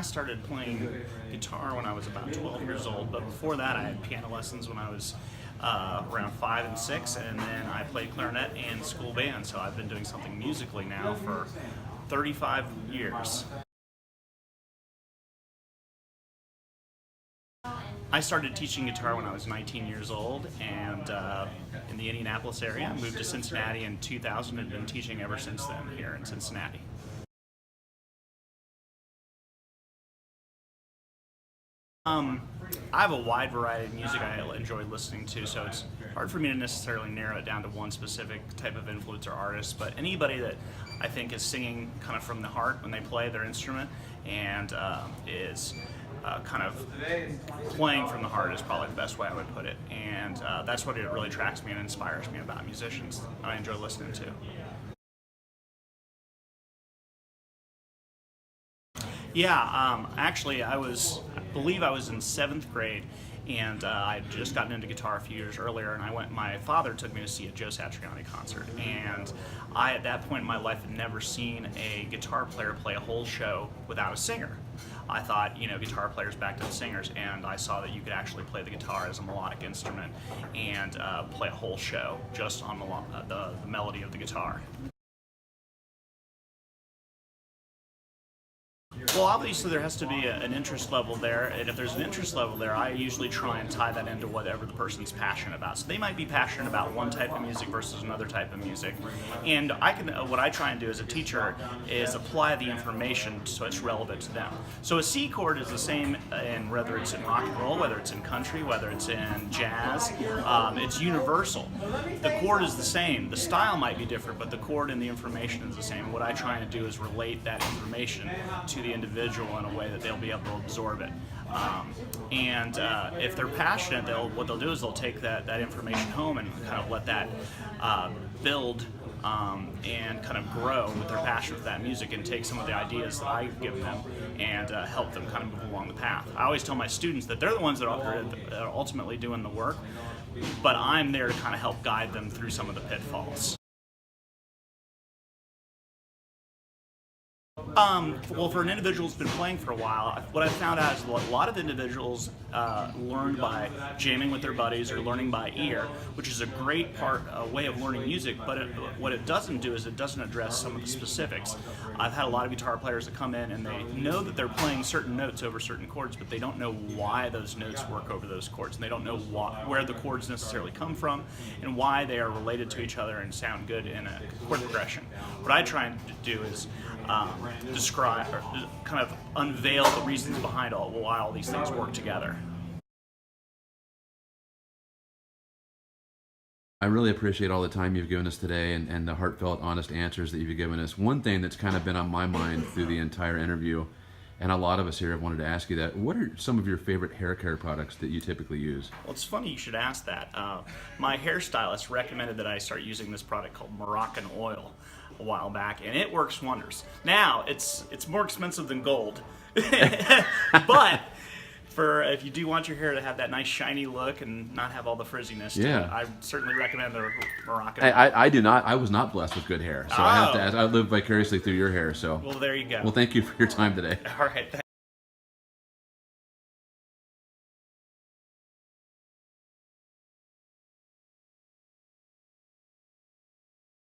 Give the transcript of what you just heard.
last started playing guitar when I was about 12 years old, but before that I had piano lessons when I was around 5 and 6, and then I played clarinet and school band, so I've been doing something musically now for 35 years. I started teaching guitar when I was 19 years old, and in the Indianapolis area. I moved to Cincinnati in 2000 and been teaching ever since then here in Cincinnati. I have a wide variety of music I enjoy listening to, so it's hard for me to necessarily narrow it down to one specific type of influence or artist, but anybody that I think is singing kind of from the heart when they play their instrument and is kind of playing from the heart is probably the best way I would put it, and that's what it really attracts me and inspires me about musicians I enjoy listening to. Yeah, actually, I believe I was in 7th grade, and I'd just gotten into guitar a few years earlier, and my father took me to see a Joe Satriani concert, and I, at that point in my life, had never seen a guitar player play a whole show without a singer. I thought, guitar players back to the singers, and I saw that you could actually play the guitar as a melodic instrument and play a whole show just on the melody of the guitar. Well, obviously there has to be an interest level there, and if there's an interest level there, I usually try and tie that into whatever the person's passionate about. So they might be passionate about one type of music versus another type of music, and what I try and do as a teacher is apply the information so it's relevant to them. So a C chord is the same in whether it's in rock and roll, whether it's in country, whether it's in jazz. It's universal. The chord is the same. The style might be different, but the chord and the information is the same. What I try and do is relate that information to the individual in a way that they'll be able to absorb it. If they're passionate, what they'll do is they'll take that information home and kind of let that build and kind of grow with their passion for that music, and take some of the ideas that I've given them and help them kind of move along the path. I always tell my students that they're the ones that are ultimately doing the work, but I'm there to kind of help guide them through some of the pitfalls. Well, for an individual who's been playing for a while, what I've found out is a lot of individuals learn by jamming with their buddies or learning by ear, which is a great way of learning music, but what it doesn't do is it doesn't address some of the specifics. I've had a lot of guitar players that come in and they know that they're playing certain notes over certain chords, but they don't know why those notes work over those chords, and they don't know where the chords necessarily come from and why they are related to each other and sound good in a chord progression. What I try and do is describe or kind of unveil the reasons behind why all these things work together. I really appreciate all the time you've given us today and the heartfelt, honest answers that you've given us. One thing that's kind of been on my mind through the entire interview, and a lot of us here have wanted to ask you that, what are some of your favorite hair care products that you typically use? Well, it's funny you should ask that. My hairstylist recommended that I start using this product called Moroccan oil a while back, and it works wonders. Now, it's more expensive than gold, but if you do want your hair to have that nice shiny look and not have all the frizziness to it, I certainly recommend the Moroccan. I do not. I was not blessed with good hair, so I have to ask. I live vicariously through your hair. So well, there you go. Well, thank you for your time today. All right. Thanks.